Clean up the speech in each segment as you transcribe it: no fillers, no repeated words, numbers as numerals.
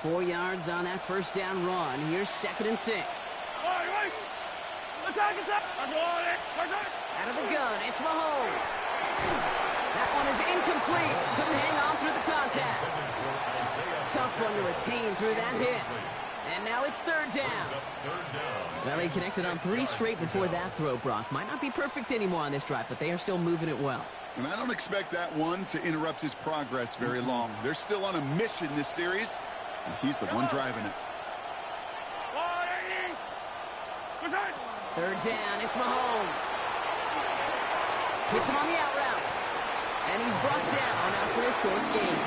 4 yards on that first down run. Here's 2nd and 6. Out of the gun, it's Mahomes. That one is incomplete. Couldn't hang on through the contact. Tough one to retain through that hit. And now it's 3rd down. Well, he connected on 3 straight before that throw, Brock. Might not be perfect anymore on this drive, but they are still moving it well. And I don't expect that one to interrupt his progress very long. They're still on a mission this series, and he's the one driving it. 3rd down, it's Mahomes. Hits him on the out route. And he's brought down after a short gain.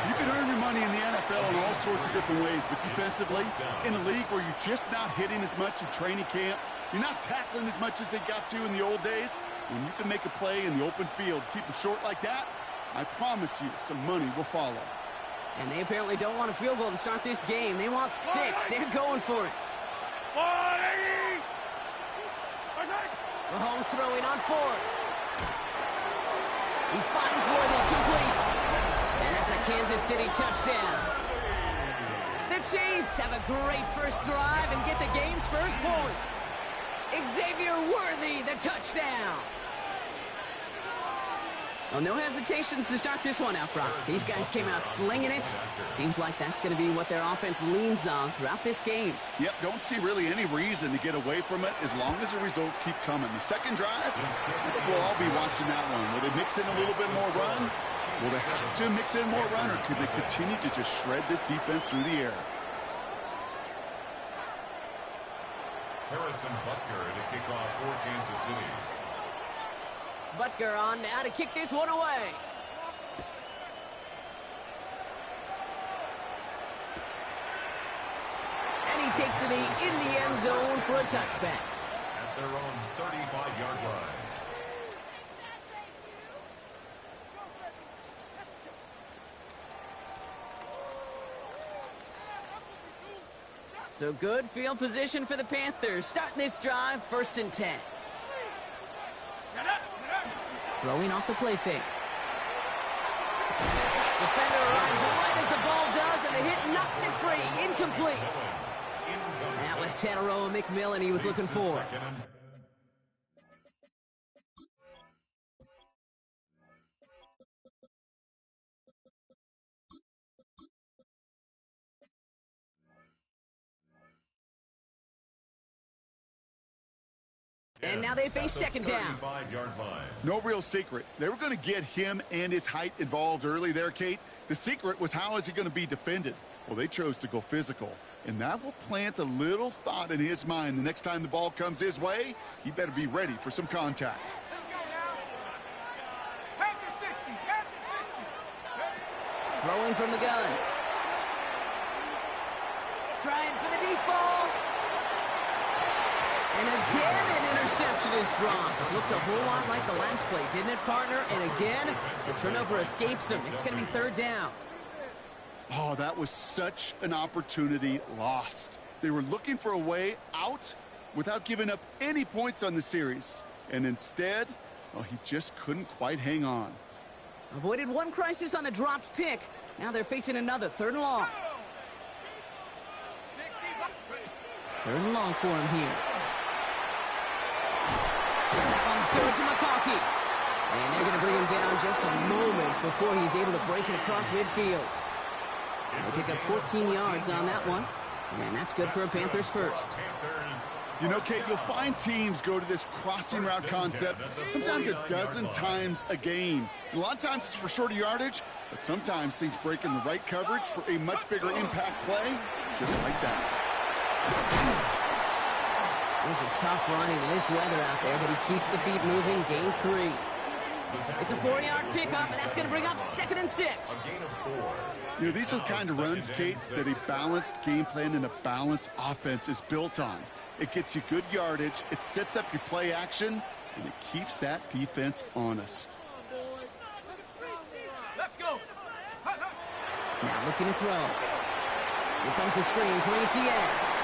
You can earn your money in the NFL in all sorts of different ways, but defensively, in a league where you're just not hitting as much in training camp, you're not tackling as much as they got to in the old days, when you can make a play in the open field, keep them short like that, I promise you some money will follow. And they apparently don't want a field goal to start this game. They want 6. They're going for it. Mahomes throwing on 4th. He finds Worthy, complete. And that's a Kansas City touchdown. The Chiefs have a great first drive and get the game's first points. Xavier Worthy, the touchdown. Well, no hesitations to start this one out, Brock. These guys came out slinging it. Seems like that's going to be what their offense leans on throughout this game. Yep, don't see really any reason to get away from it as long as the results keep coming. The second drive, I think we'll all be watching that one. Will they mix in a little bit more run? Will they have to mix in more run, or could they continue to just shred this defense through the air? Harrison Butker to kick off for Kansas City. Butker on now to kick this one away. And he takes it in the end zone for a touchback. At their own 35-yard line. So good field position for the Panthers. Starting this drive, 1st and 10. Throwing off the play fake. Defender arrives right as the ball does, and the hit knocks it free. Incomplete. That was Tanaroa McMillan he was looking for. And now they face 2nd down. No real secret. They were going to get him and his height involved early there, Kate. The secret was, how is he going to be defended? Well, they chose to go physical. And that will plant a little thought in his mind. The next time the ball comes his way, he better be ready for some contact. Throwing from the gun. Trying for the deep ball. And again, an interception is dropped. Looked a whole lot like the last play, didn't it, partner? And again, the turnover escapes him. It's going to be 3rd down. Oh, that was such an opportunity lost. They were looking for a way out without giving up any points on the series. And instead, well, he just couldn't quite hang on. Avoided one crisis on the dropped pick. Now they're facing another, 3rd and long. 3rd and long for him here. That one's good to McConkey. And they're going to bring him down just a moment before he's able to break it across midfield. They pick up 14 yards on that one. And that's good for a Panthers first. You know, Kate, you'll find teams go to this crossing route concept sometimes a dozen times a game. A lot of times it's for shorter yardage, but sometimes teams break in the right coverage for a much bigger impact play, just like that. This is tough running in this weather out there, but he keeps the feet moving, gains 3. It's a 4-yard pickup, and that's going to bring up 2nd and 6. You know, these are the kind of runs, Kate, that a balanced game plan and a balanced offense is built on. It gets you good yardage, it sets up your play action, and it keeps that defense honest. Let's go. Now looking to throw. Here comes the screen for ETN.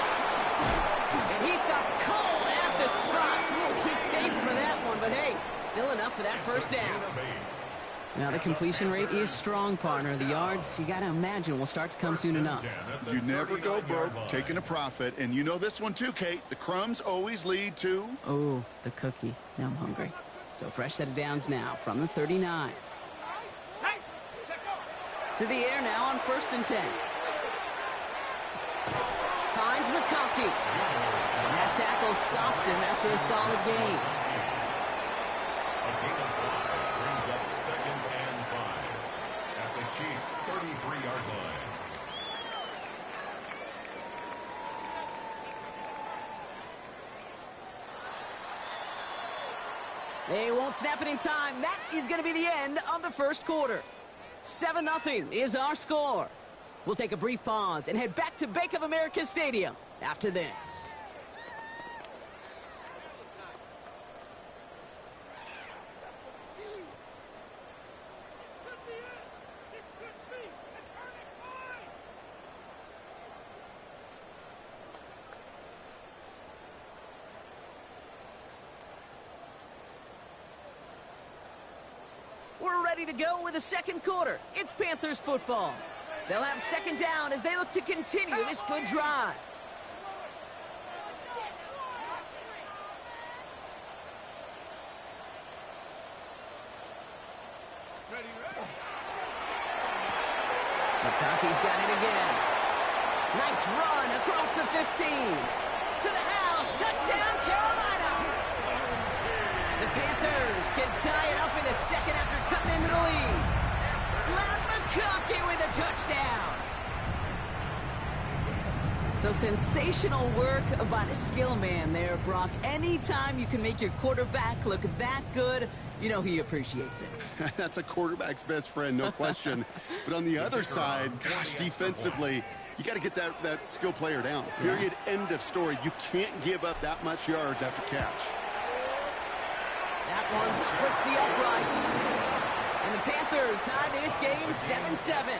And he stopped cold at the spot. He paid for that one, but hey, still enough for that 1st down. Now the completion rate is strong, partner. The yards, you got to imagine, will start to come soon enough. You never go broke taking a profit. And you know this one too, Kate. The crumbs always lead to... Oh, the cookie. Now I'm hungry. So fresh set of downs now from the 39. To the air now on 1st and 10. Finds McConkey. And that tackle stops him after a solid gain. A gain of 5 brings up 2nd and 5 at the Chiefs' 33-yard line. They won't snap it in time. That is going to be the end of the first quarter. 7-0 is our score. We'll take a brief pause and head back to Bank of America Stadium after this. We're ready to go with the second quarter. It's Panthers football. They'll have 2nd down as they look to continue this good drive. McConkey's got it again. Nice run across the 15. To the house. Touchdown, Carolina. The Panthers can tie it up in the second after cutting into the lead. Matt McConkey with a touchdown. So sensational work by the skill man there, Brock. Anytime you can make your quarterback look that good, you know he appreciates it. That's a quarterback's best friend, no question. But on the other side, gosh, defensively, you got to get that skill player down. Period, end of story. You can't give up that much yards after catch. That one splits the uprights. And the Panthers tie this game 7-7.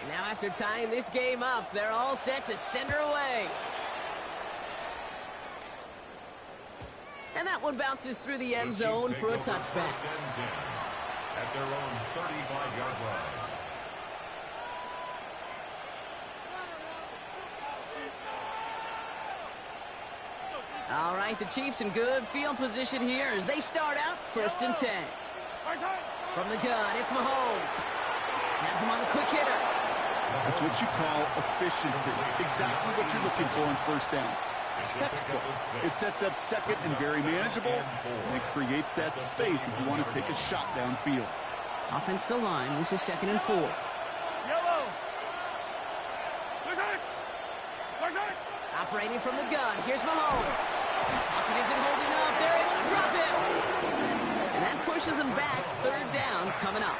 Now after tying this game up, they're all set to send her away. And that one bounces through the end zone for a touchback. At their own 35-yard line. All right, the Chiefs in good field position here as they start out 1st and 10. From the gun, it's Mahomes. Has him on the quick hitter. That's what you call efficiency. Exactly what you're looking for on 1st down. Textbook. It sets up 2nd and very manageable, and it creates that space if you want to take a shot downfield. Offensive line, this is 2nd and 4. Operating from the gun, here's Mahomes. Pocket isn't holding up, they're able to drop him. And that pushes them back, 3rd down coming up.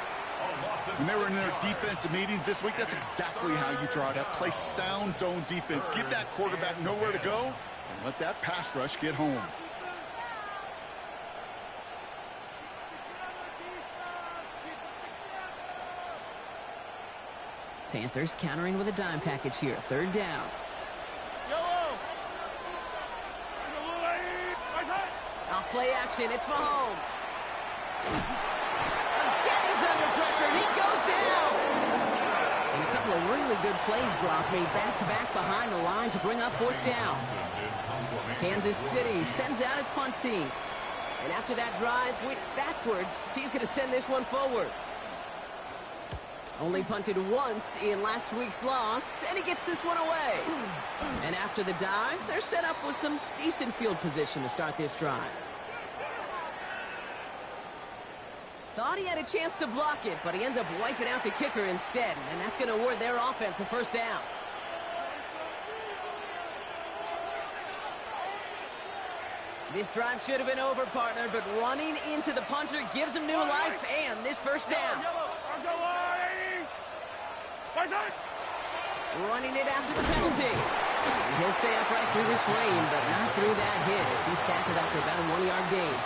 When they were in their defensive meetings this week, that's exactly how you draw it up. Play sound zone defense. Give that quarterback nowhere to go, and let that pass rush get home. Panthers countering with a dime package here, 3rd down. Off play action, it's Mahomes. Again, he's under pressure, and he goes down. And a couple of really good plays, Brock, made back-to-back behind the line to bring up 4th down. Kansas City sends out its punt team. And after that drive went backwards, he's going to send this one forward. Only punted once in last week's loss, and he gets this one away. And after the dive, they're set up with some decent field position to start this drive. Thought he had a chance to block it, but he ends up wiping out the kicker instead, and that's going to award their offense a 1st down. This drive should have been over, partner, but running into the punter gives him new life and this 1st down. Running it after the penalty. He'll stay upright through this rain, but not through that hit as he's tackled after about a 1-yard gain.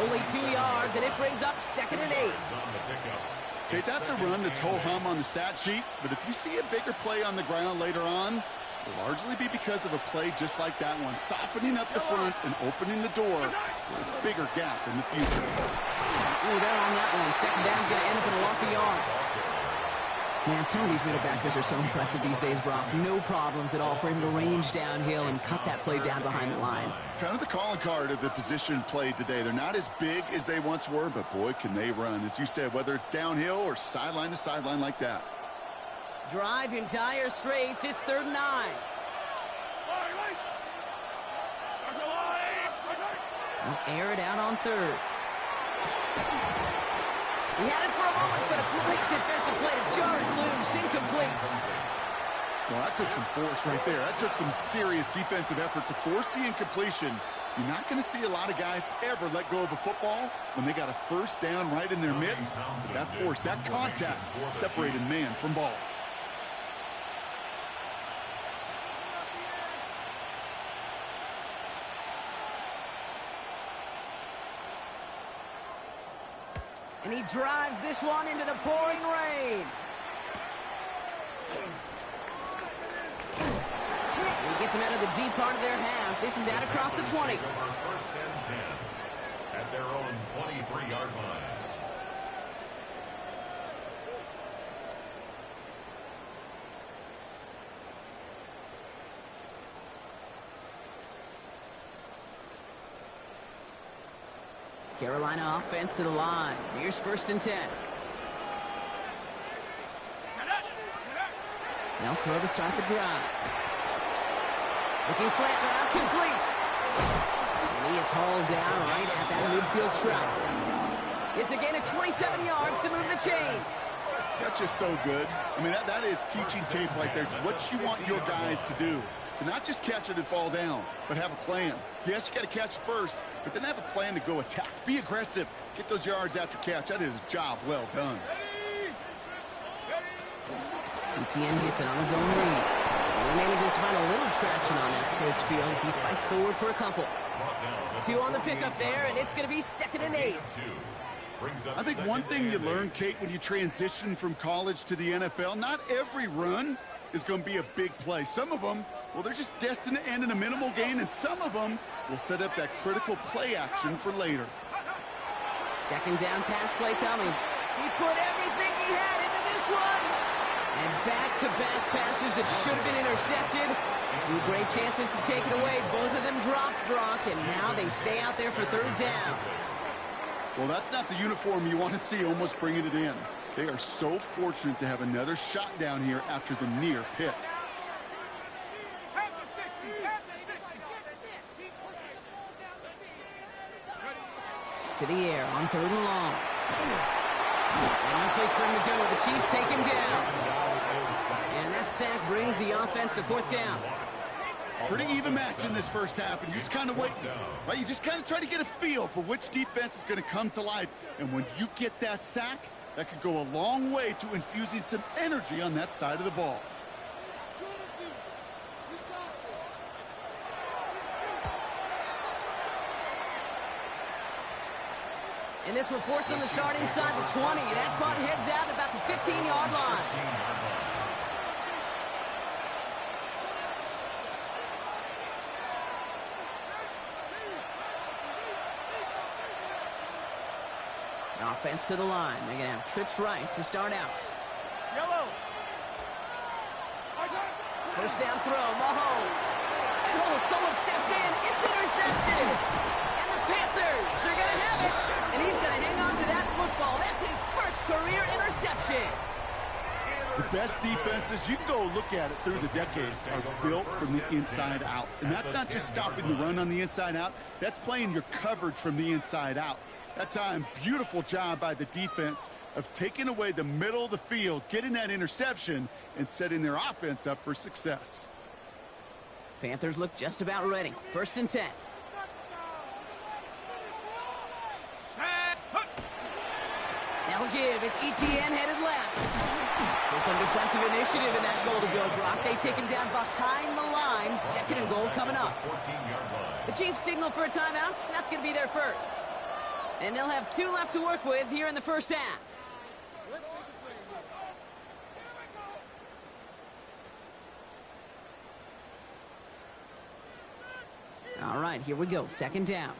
Only 2 yards, and it brings up 2nd and 8. Okay, that's a run that's ho-hum on the stat sheet, but if you see a bigger play on the ground later on, it'll largely be because of a play just like that one, softening up the front and opening the door for a bigger gap in the future. Ooh, they're on that one. 2nd down's going to end up in a loss of yards. Man, some of these middle backers are so impressive these days, Brock. No problems at all for him to range downhill and cut that play down behind the line. Kind of the calling card of the position played today. They're not as big as they once were, but boy, can they run. As you said, whether it's downhill or sideline to sideline like that. Drive in dire straits. It's 3rd and 9. They'll air it out on 3rd. He had it for a moment, but a great defensive play to jar it loose. Incomplete. Well, that took some force right there. That took some serious defensive effort to force the incompletion. You're not going to see a lot of guys ever let go of a football when they got a 1st down right in their midst. But that force, that contact, separated man from ball. And he drives this one into the pouring rain. He gets him out of the deep part of their half. This is out across the 20. 1st and 10 at their own 23-yard line. Carolina offense to the line. Here's 1st and 10. Now throw to start the drive. Looking slant route, complete. And he is hauled down right at that midfield stripe. It's a gain of 27 yards to move the chains. That's just so good. I mean, that is teaching tape right there. It's what you want your guys to do. To not just catch it and fall down, but have a plan. Yes, you got to catch it first, but then have a plan to go attack. Be aggressive. Get those yards after catch. That is a job well done. ETN gets it on his own read. And he manages to find a little traction on that search field as he fights forward for a couple. 2 on the pickup there, and it's going to be 2nd and 8. I think one thing you learn, Kate, when you transition from college to the NFL, not every run is going to be a big play. Some of them, well, they're just destined to end in a minimal gain, and some of them will set up that critical play action for later. 2nd down pass play coming. He put everything he had into this one. And back-to-back passes that should have been intercepted. 2 great chances to take it away. Both of them dropped, Brock, and now they stay out there for 3rd down. Well, that's not the uniform you want to see almost bringing it in. They are so fortunate to have another shot down here after the near pick. To the air on 3rd and long. And no place for him to go. The Chiefs take him down. And that sack brings the offense to 4th down. Pretty even match in this first half, and you're just kind of waiting, right? You just kind of try to get a feel for which defense is going to come to life. And when you get that sack, that could go a long way to infusing some energy on that side of the ball. And this will force them to start inside the 20. That punt heads out about the 15-yard line. Offense to the line. They're going to have trips right to start out. First down throw, Mahomes. And oh, someone stepped in. It's intercepted. And the Panthers are going to have it. And he's going to hang on to that football. That's his first career interception. The best defenses, you can go look at it through the decades, are built from the inside out. And that's not just stopping the run on the inside out. That's playing your coverage from the inside out. That time, beautiful job by the defense of taking away the middle of the field, getting that interception, and setting their offense up for success. Panthers look just about ready. 1st and 10. Now give. It's ETN headed left. So some defensive initiative in that goal to go, Brock. They take him down behind the line. 2nd and goal coming up. The Chiefs signal for a timeout. That's going to be their first. And they'll have 2 left to work with here in the first half. All right, here we go. Second down.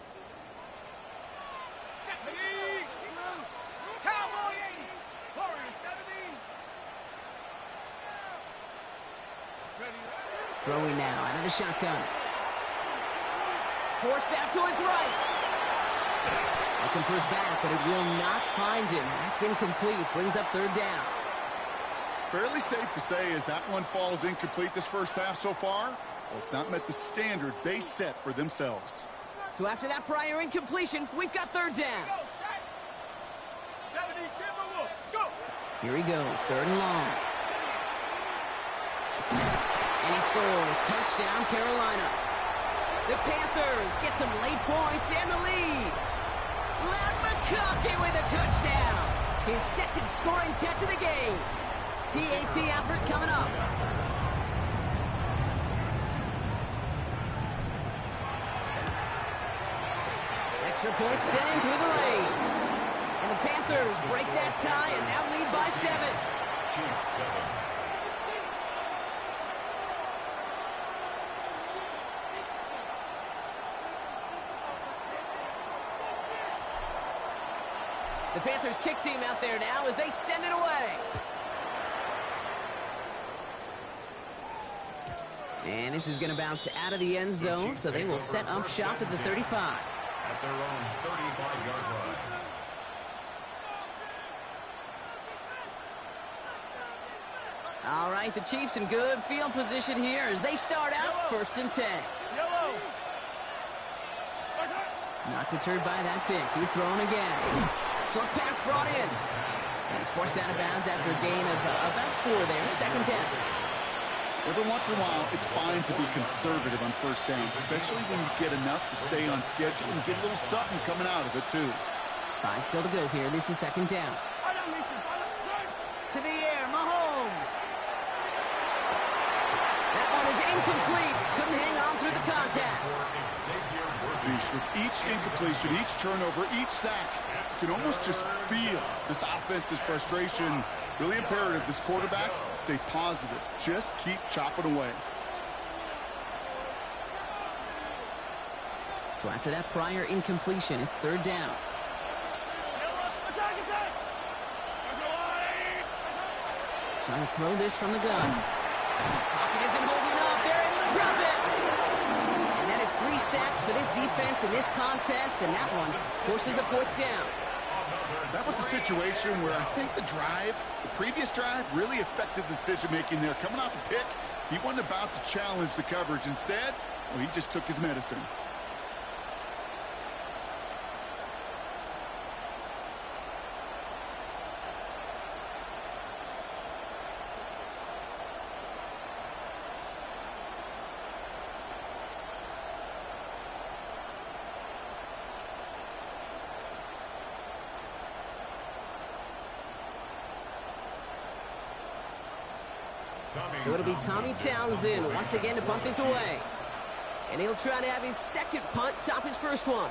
Throwing now out of the shotgun. Forced out to his right. Looking for his back, but it will not find him. That's incomplete. Brings up third down. Fairly safe to say as that one falls incomplete this first half so far. Well, it's not met the standard they set for themselves. So after that prior incompletion, we've got third down. Here he goes, third and long. And he scores. Touchdown, Carolina. The Panthers get some late points and the lead. McConkey with a touchdown. His second scoring catch of the game. PAT effort coming up. Extra point sent in through the lane. And the Panthers break that tie and now lead by 7. Chiefs 7. The Panthers kick team out there now as they send it away. And this is going to bounce out of the end zone, so they will set up shop at the 35. At their own 35-yard line. All right, the Chiefs in good field position here as they start out first and 10. Not deterred by that pick. He's throwing again. Short pass brought in. And he's forced out of bounds after a gain of about 4 there. Second down. Every once in a while, it's fine to be conservative on first down, especially when you get enough to stay on schedule and get a little something coming out of it, too. 5 still to go here. This is second down. To the air, Mahomes. That one is incomplete. Couldn't hang on through the contact. With each incompletion, each turnover, each sack, you can almost just feel this offense's frustration. Really imperative, this quarterback, stay positive. Just keep chopping away. So after that prior incompletion, it's third down. Trying to throw this from the gun. Pocket isn't holding up. They're able to drop it. And that is 3 sacks for this defense in this contest, and that one forces a fourth down. That was a situation where I think the previous drive, really affected the decision-making there. Coming off a pick, he wasn't about to challenge the coverage. Instead, well, he just took his medicine. So it'll be Tommy Townsend once again to punt this away. And he'll try to have his second punt top his first one.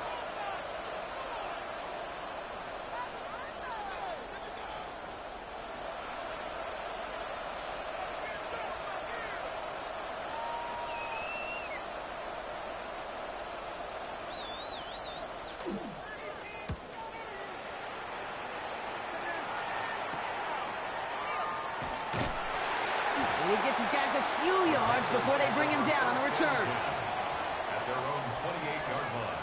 And he gets his guys a few yards before they bring him down on the return. At their own 28-yard line.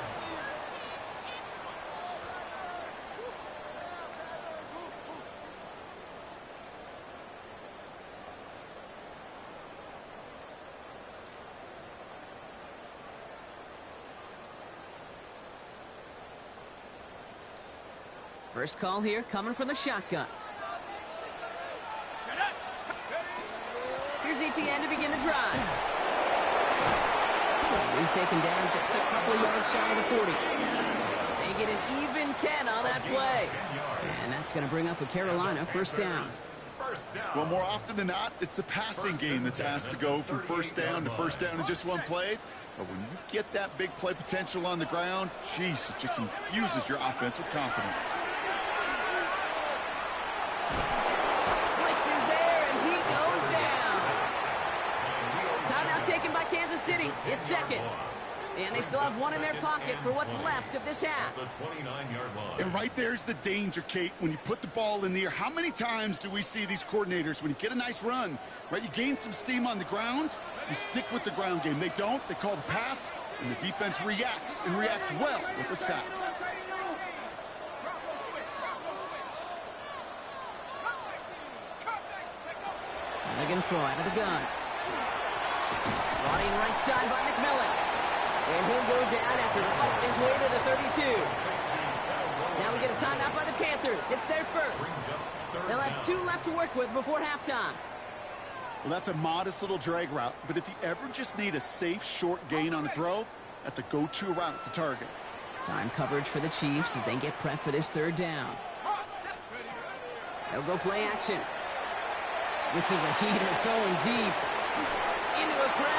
First call here coming from the shotgun. Here's ETN to begin the drive. He's taken down just a couple yards shy of the 40. They get an even 10 on that play. And that's going to bring up a Carolina first down. First Well, more often than not, it's the passing game that's asked to go from first down in just one play. But when you get that big play potential on the ground, geez, it just infuses your offense with confidence. Blitz is there, and he goes down. Timeout taken by Kansas City. It's second. And they still have one in their pocket for what's left of this half. And right there's the danger, Kate. When you put the ball in the air, how many times do we see these coordinators, when you get a nice run, right, you gain some steam on the ground, you stick with the ground game. They don't. They call the pass, and the defense reacts, and reacts well with a sack. And they're going to throw out of the gun. Brought in right side by McMillan. And he'll go down after fighting his way to the 32. Now we get a timeout by the Panthers. It's their first. They'll have 2 left to work with before halftime. Well, that's a modest little drag route, but if you ever just need a safe, short gain on a throw, that's a go-to route to target. Time coverage for the Chiefs as they get prepped for this third down. They'll go play action. This is a heater going deep into a crowd.